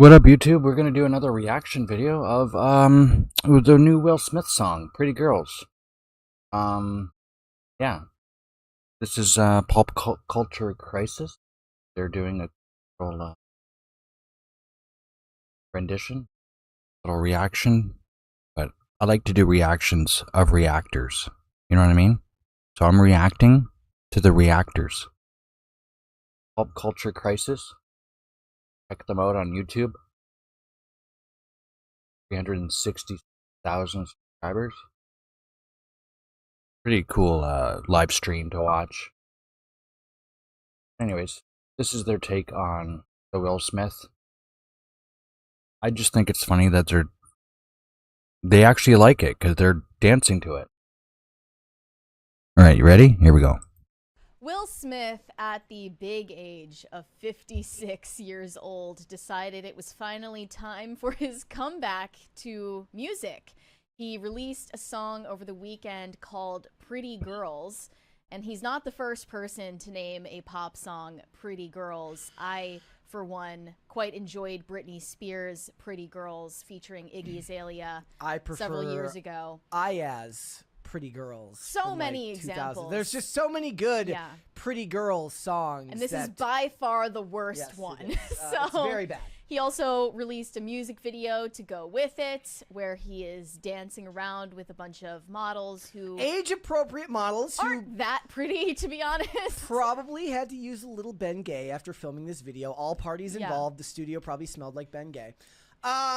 What up, YouTube? We're gonna do another reaction video of the new Will Smith song, "Pretty Girls." Yeah, this is Culture Crisis. They're doing a little rendition, little reaction. But I like to do reactions of reactors. You know what I mean? So I'm reacting to the reactors. Pop Culture Crisis. Check them out on YouTube. 360,000 subscribers. Pretty cool live stream to watch. Anyways, this is their take on the Will Smith. I just think it's funny that they actually like it because they're dancing to it. Alright, you ready? Here we go. Will Smith, at the big age of 56 years old, decided it was finally time for his comeback to music. He released a song over the weekend called "Pretty Girls," and he's not the first person to name a pop song "Pretty Girls." I, for one, quite enjoyed Britney Spears' "Pretty Girls" featuring Iggy Azalea several years ago. Aya's "Pretty Girls." So many examples. There's just so many good Pretty Girls songs. And this is by far the worst one. So it's very bad. He also released a music video to go with it, where he is dancing around with a bunch of models who... age-appropriate models who aren't that pretty, to be honest. Probably had to use a little Ben Gay after filming this video. All parties involved. The studio probably smelled like Ben Gay.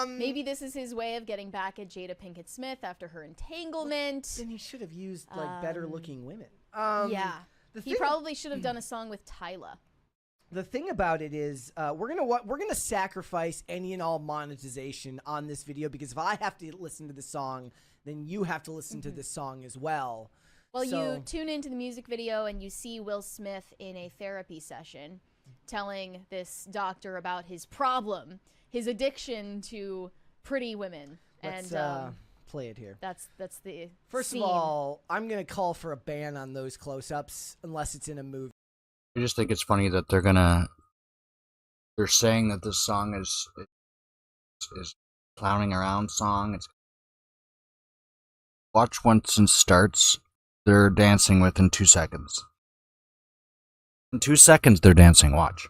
Maybe this is his way of getting back at Jada Pinkett Smith after her entanglement. Then he should have used like better-looking women. He probably should have done a song with Tyla. The thing about it is, we're gonna sacrifice any and all monetization on this video, because if I have to listen to the song, then you have to listen to this song as well. Well, you tune into the music video and you see Will Smith in a therapy session, telling this doctor about his problem. His addiction to pretty women. Let's play it here. That's the First scene. of all, I'm gonna call for a ban on those close-ups unless it's in a movie. I just think it's funny that they're saying that this song is clowning around song. Watch once it starts, they're dancing within 2 seconds. In 2 seconds, they're dancing. Watch.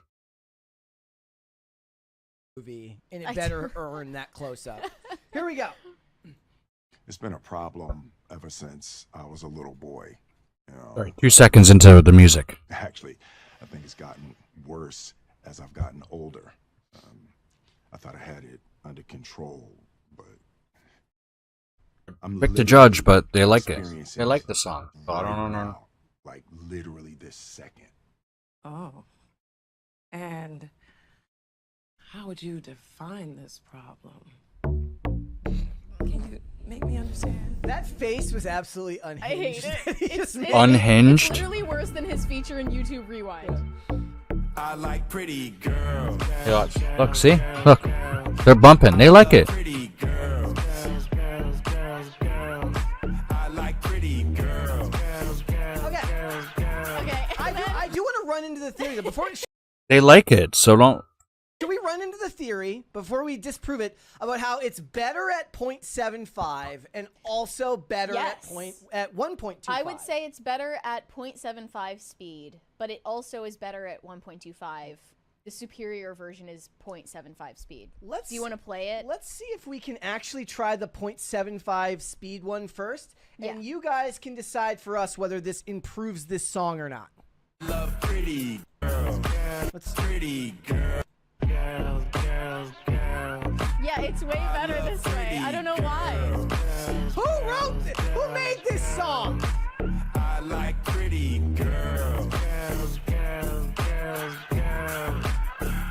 Movie, and it better earn that close-up. Here we go. It's been a problem ever since I was a little boy. You know, Sorry, 2 seconds into the music. Actually, I think it's gotten worse as I've gotten older. I thought I had it under control, but I'm Quick to judge, but they like it. experiencing They like the song. So I right don't know. now, like literally this second. Oh. And how would you define this problem? Can you make me understand? That face was absolutely unhinged. I hate it. It's Unhinged? It's literally worse than his feature in YouTube Rewind. I like pretty girls. Yeah, look, see? Look. They're bumping. They like it. Pretty girls. I like pretty girls. Okay. I do want to run into the theory though. Before They like it, so don't... should we run into the theory before we disprove it about how it's better at 0.75 and also better at 1.25? I would say it's better at 0.75 speed, but it also is better at 1.25. The superior version is 0.75 speed. Do you want to play it? Let's see if we can actually try the 0.75 speed one first, and you guys can decide for us whether this improves this song or not. Love pretty girls. Let's Pretty girls. Yeah, it's way better this way. I don't know why. Who made this song? I like pretty girls.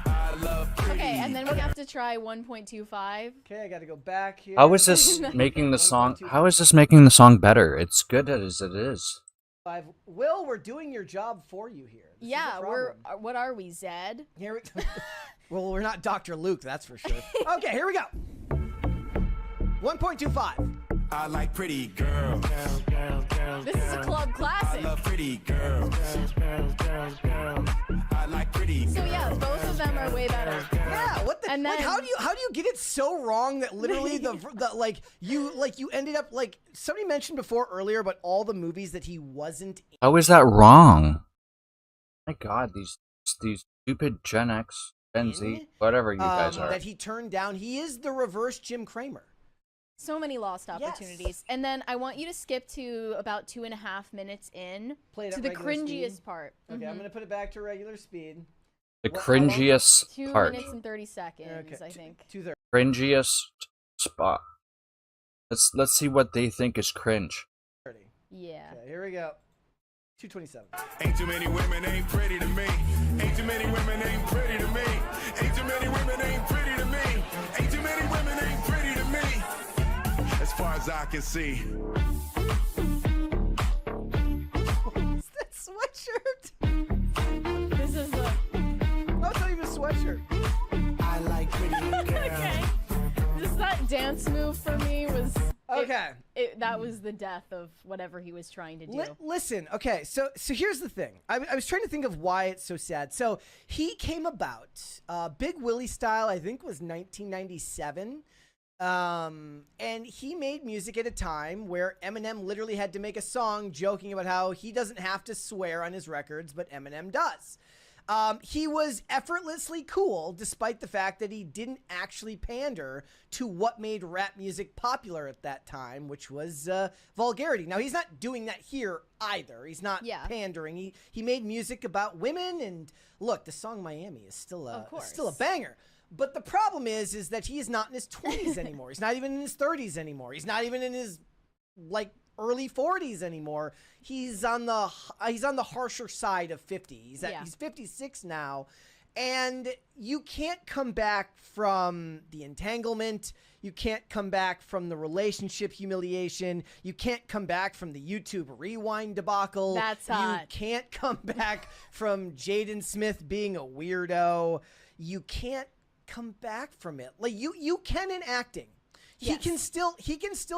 I love pretty. Okay, and then we have to try 1.25. Okay, I got to go back here. How is this making the song... How is this making the song better? It's good as it is. Will, we're doing your job for you here. This is Yeah, the we're... problem. What are we, Zed? Here we Well, we're not Dr. Luke, that's for sure. Okay, here we go. 1.25. I like pretty girls. This is a club classic. I love pretty girls. I like pretty girls. So yeah, both of them are way better. Yeah, what the And then, Like how do you get it so wrong that literally the you ended up like somebody mentioned before earlier about all the movies that he wasn't in. How is that wrong? My God, these stupid Gen X, Gen Z, whatever you guys are. That he turned down. He is the reverse Jim Cramer. so many lost opportunities. And then I want you to skip to about 2.5 minutes in Play it to at the regular cringiest speed. part. Okay, I'm gonna put it back to regular speed. The What- how long? cringiest 2 part. minutes and 30 seconds, Okay, I think. 2:30. Cringiest spot. Let's see what they think is cringe. Yeah. Okay, here we go. 2:27. Ain't too many women ain't pretty to me. Ain't too many women ain't pretty to me. Ain't too many women ain't pretty to me. Ain't too many women ain't pretty to me. As far as I can see. What's that sweatshirt? This is the... Oh, it's not even a sweatshirt. I like pretty girls. Okay. Just that dance move for me was... Okay. That was the death of whatever he was trying to do. Listen, okay, so here's the thing. I was trying to think of why it's so sad. So he came about, Big Willie style, I think was 1997. And he made music at a time where Eminem literally had to make a song joking about how he doesn't have to swear on his records, but Eminem does. He was effortlessly cool, despite the fact that he didn't actually pander to what made rap music popular at that time, which was vulgarity. Now, he's not doing that here either. He's not pandering. He made music about women, and look, the song "Miami" is still a banger. But the problem is that he is not in his 20s anymore. He's not even in his 30s anymore. He's not even in his early 40s anymore. He's on the harsher side of 50. He's 56 now, and you can't come back from the entanglement. You can't come back from the relationship humiliation. You can't come back from the YouTube rewind debacle. That's hot. You can't come back from Jaden Smith being a weirdo. You can't come back from it. Like you can in acting. He can still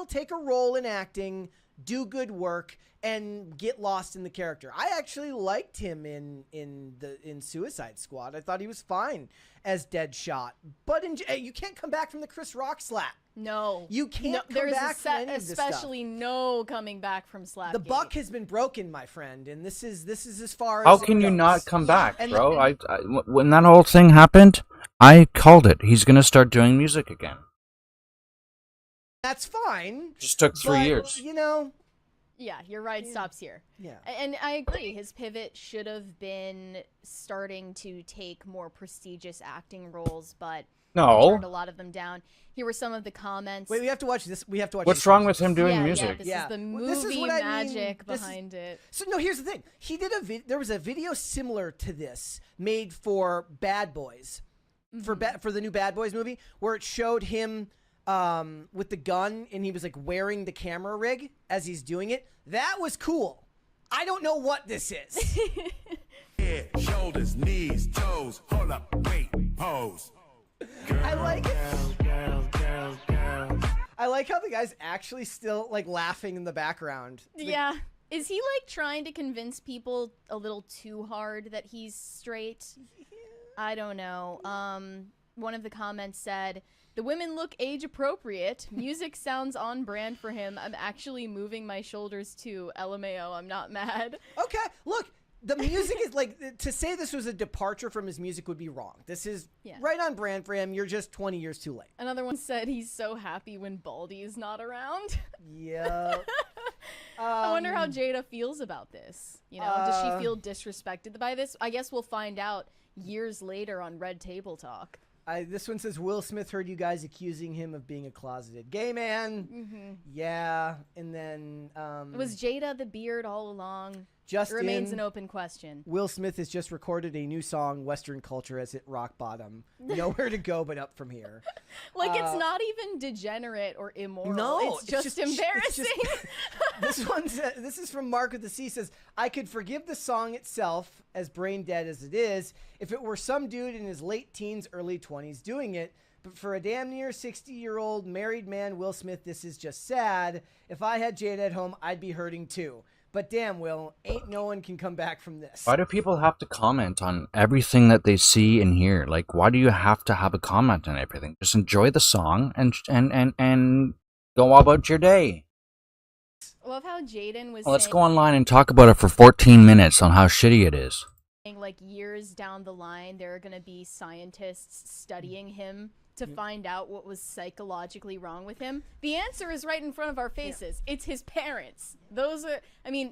take a role in acting, do good work, and get lost in the character. I actually liked him in Suicide Squad. I thought he was fine as Deadshot. But you can't come back from the Chris Rock slap. No. You can't come there's back from any of this stuff. especially no coming back from Slapgate. The buck has been broken, my friend, and this is as far as How it can you goes. not come back, And- bro? When that whole thing happened, I called it. He's gonna start doing music again. That's fine. Just took 3 but, years. You know, Yeah, your ride stops here. Yeah. And I agree. His pivot should have been starting to take more prestigious acting roles, but he turned a lot of them down. Here were some of the comments. wait, we have to watch this. We have to watch. What's this wrong first. with him doing yeah, music? Yeah, this is the movie what I mean. magic This is- behind it. So no, here's the thing. He did there was a video similar to this made for Bad Boys, for the new Bad Boys movie, where it showed him with the gun and he was like wearing the camera rig as he's doing it. That was cool. I don't know what this is. Head, shoulders, knees, toes. Hold up, wait, pose. I like it. I like how the guy's actually still like laughing in the background. Yeah. Is he like trying to convince people a little too hard that he's straight? I don't know. One of the comments said, "The women look age appropriate. Music sounds on brand for him. I'm actually moving my shoulders too. LMAO, I'm not mad." Okay, look, the music is like, to say this was a departure from his music would be wrong. This is right on brand for him. You're just 20 years too late. Another one said he's so happy when Baldy is not around. Yeah. I wonder how Jada feels about this. You know, does she feel disrespected by this? I guess we'll find out years later on Red Table Talk. This one says, Will Smith heard you guys accusing him of being a closeted gay man. Yeah. And then Was Jada the beard all along? Justin, It remains an open question. Will Smith has just recorded a new song, Western Culture Has Hit Rock Bottom. Nowhere to go but up from here. Like, it's not even degenerate or immoral. No, it's just embarrassing. This is from Mark with the C. Says, I could forgive the song itself, as brain dead as it is, if it were some dude in his late teens, early 20s doing it. But for a damn near 60-year-old married man, Will Smith, this is just sad. If I had Jada at home, I'd be hurting too. But damn, Will, ain't no one can come back from this. Why do people have to comment on everything that they see and hear? Like, why do you have to have a comment on everything? Just enjoy the song and go about your day. I love how Jaden was Let's saying, go online and talk about it for 14 minutes on how shitty it is. like, years down the line, there are going to be scientists studying him to find out what was psychologically wrong with him. The answer is right in front of our faces. It's his parents.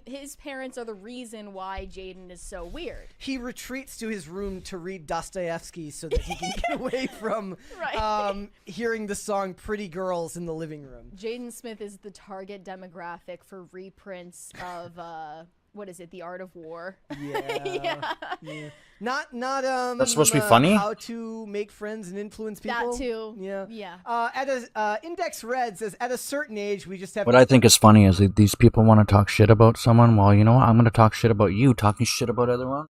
His parents are the reason why Jaden is so weird. He retreats to his room to read Dostoevsky so that he can get away from Right. hearing the song Pretty Girls in the living room. Jaden Smith is the target demographic for reprints of, what is it, The Art of War? Yeah. Yeah. Not That's supposed to be funny? How to make friends and influence people. That too. Yeah. Yeah. Index Red says at a certain age we just have What I think is funny is that these people want to talk shit about someone. Well, you know what? I'm going to talk shit about you talking shit about everyone.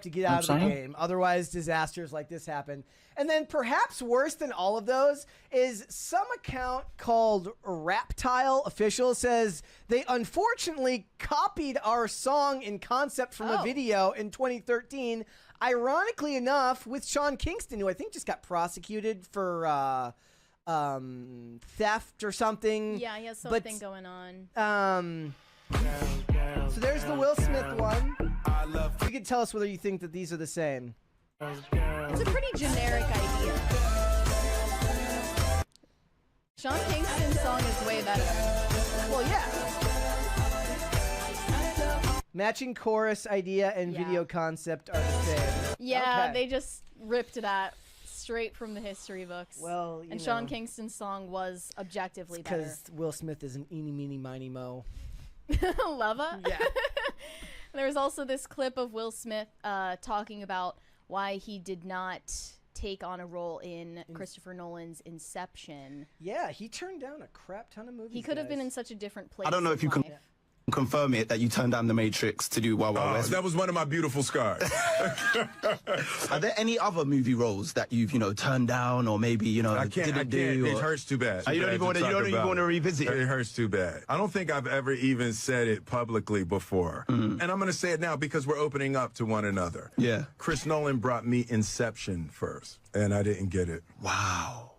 to get out of the game. Otherwise, disasters like this happen. And then perhaps worse than all of those is some account called Raptile Official says they unfortunately copied our song and concept from a video in 2013. Ironically enough, with Sean Kingston, who I think just got prosecuted for theft or something. Yeah, he has something going on. So there's the Will Smith one. You can tell us whether you think that these are the same. It's a pretty generic idea. Sean Kingston's song is way better. Well, yeah. Matching chorus idea and video concept are the same. Yeah, Okay. they just ripped that straight from the history books. Well, and Sean Kingston's song was objectively better. Because Will Smith is an eeny, meeny, miny, mo. Lava? Yeah. There's also this clip of Will Smith talking about why he did not take on a role in Christopher Nolan's Inception. Yeah, he turned down a crap ton of movies. He could have been in such a different place. I don't know if you can confirm it that you turned down The Matrix to do Wild Wild West. That was one of my beautiful scars. Are there any other movie roles that you've, turned down or maybe, I can't. do? It hurts too bad. You don't even want to revisit it. It hurts too bad. I don't think I've ever even said it publicly before. And I'm going to say it now because we're opening up to one another. Yeah. Chris Nolan brought me Inception first, and I didn't get it. Wow.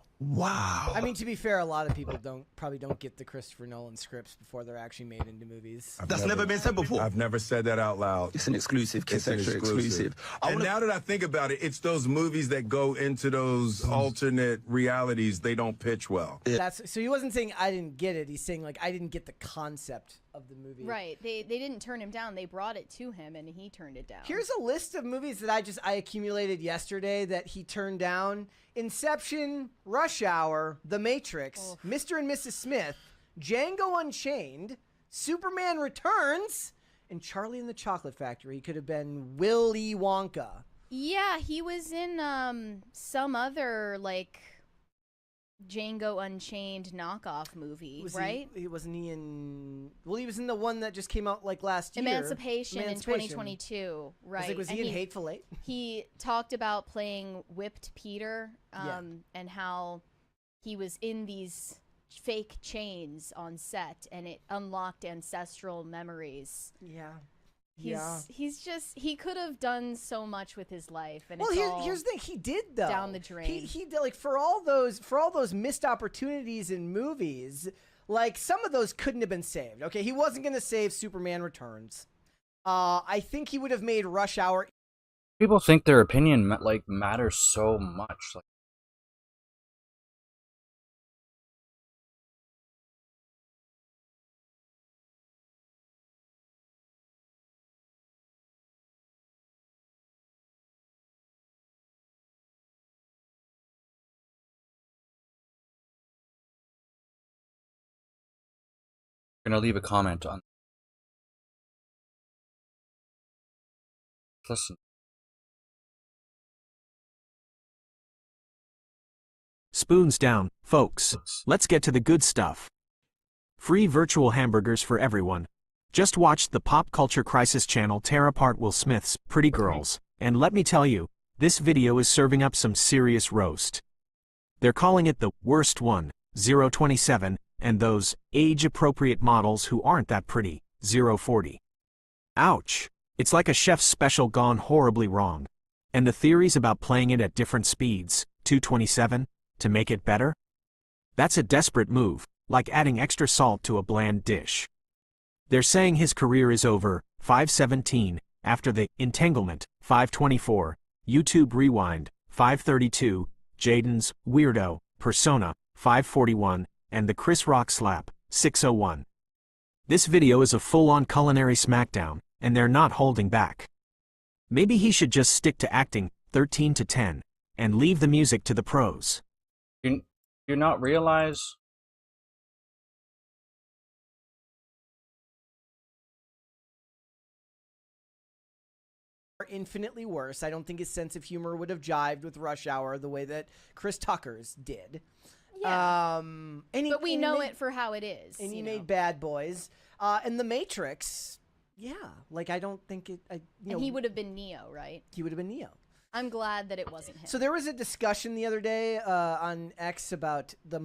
I mean, to be fair, a lot of people probably don't get the Christopher Nolan scripts before they're actually made into movies. That's never been said before. I've never said that out loud. It's an exclusive, Kiss Extra exclusive. And now that I think about it, it's those movies that go into those alternate realities. They don't pitch well. So he wasn't saying I didn't get it. He's saying like I didn't get the concept of the movie. Right. They didn't turn him down. They brought it to him, and he turned it down. Here's a list of movies that I accumulated yesterday that he turned down: Inception, Rush Hour, The Matrix, Mr. and Mrs. Smith, Django Unchained, Superman Returns, and Charlie and the Chocolate Factory. He could have been Willy Wonka. Yeah, he was in some other Django Unchained knockoff movie, right? He wasn't he in? Well, he was in the one that just came out last year. Emancipation in 2022, right? Was he in Hateful Eight? He talked about playing Whipped Peter, and how he was in these fake chains on set, and it unlocked ancestral memories. Yeah. He could have done so much with his life, and here's the thing, he did though. Down the drain. He did, for all those missed opportunities in movies, some of those couldn't have been saved. Okay, he wasn't going to save Superman Returns. I think he would have made Rush Hour. People think their opinion matters so much. I'm gonna leave a comment on. Listen. Spoons down, folks. Let's get to the good stuff. Free virtual hamburgers for everyone. Just watched the Pop Culture Crisis channel tear apart Will Smith's Pretty Girls, and let me tell you, this video is serving up some serious roast. They're calling it the worst one, 027, and those age-appropriate models who aren't that pretty, 040. Ouch. It's like a chef's special gone horribly wrong. And the theories about playing it at different speeds, 227, to make it better? That's a desperate move, like adding extra salt to a bland dish. They're saying his career is over, 517, after the entanglement, 524, YouTube Rewind, 532, Jaden's Weirdo, Persona, 541, and the Chris Rock slap, 601. This video is a full-on culinary smackdown, and they're not holding back. Maybe he should just stick to acting, 13 to 10, and leave the music to the pros. Do you not realize? Are infinitely worse. I don't think his sense of humor would have jived with Rush Hour the way that Chris Tucker's did. Yeah. But we know made, it for how it is. And he made Bad Boys. And The Matrix, yeah. Like, I don't think it... and he would have been Neo, right? He would have been Neo. I'm glad that it wasn't him. So there was a discussion the other day on X about the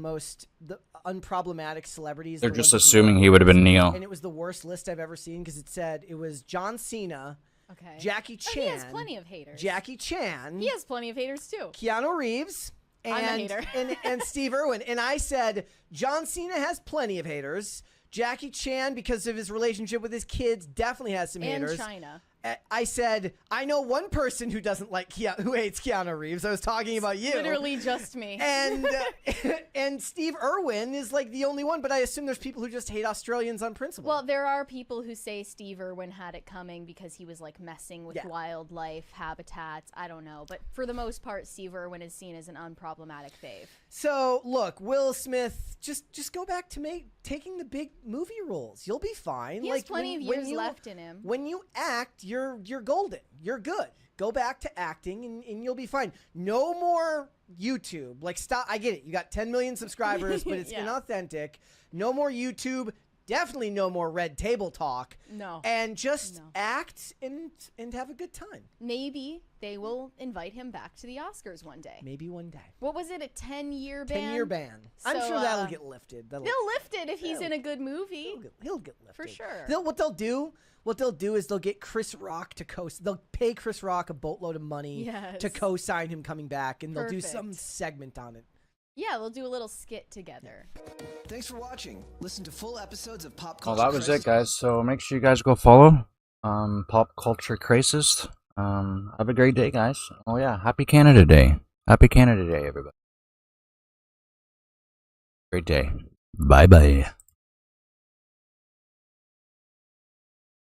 unproblematic celebrities. They're just assuming he would have been Neo. And it was the worst list I've ever seen because it said it was John Cena, okay, Jackie Chan. But he has plenty of haters. Jackie Chan. He has plenty of haters too. Keanu Reeves. I'm a hater. and Steve Irwin. And I said, John Cena has plenty of haters. Jackie Chan, because of his relationship with his kids, definitely has some haters. And China. I said, I know one person who doesn't like who hates Keanu Reeves. I was talking about you. Literally just me. And and Steve Irwin is like the only one, but I assume there's people who just hate Australians on principle. Well, there are people who say Steve Irwin had it coming because he was like messing with wildlife habitats. I don't know, but for the most part, Steve Irwin is seen as an unproblematic fave. So look, Will Smith, just go back to taking the big movie roles. You'll be fine. He has plenty of years left in him. When you act, you're golden. You're good. Go back to acting and you'll be fine. No more YouTube. Like, stop. I get it. You got 10 million subscribers, but it's inauthentic. No more YouTube. Definitely no more red table talk. No. And just act and have a good time. Maybe they will invite him back to the Oscars one day. Maybe one day. What was it, a 10-year ban? 10-year ban. I'm So, sure that'll get lifted. They'll lift it if he's in a good movie. He'll get lifted. For sure. What they'll do is they'll get Chris Rock to they'll pay Chris Rock a boatload of money to co-sign him coming back, and they'll do some segment on it. Yeah, we'll do a little skit together. Thanks for watching. Listen to full episodes of Pop Culture. Well, that was it, guys. So make sure you guys go follow Pop Culture Crisis. Have a great day, guys. Oh yeah, Happy Canada Day. Happy Canada Day, everybody. Great day. Bye-bye.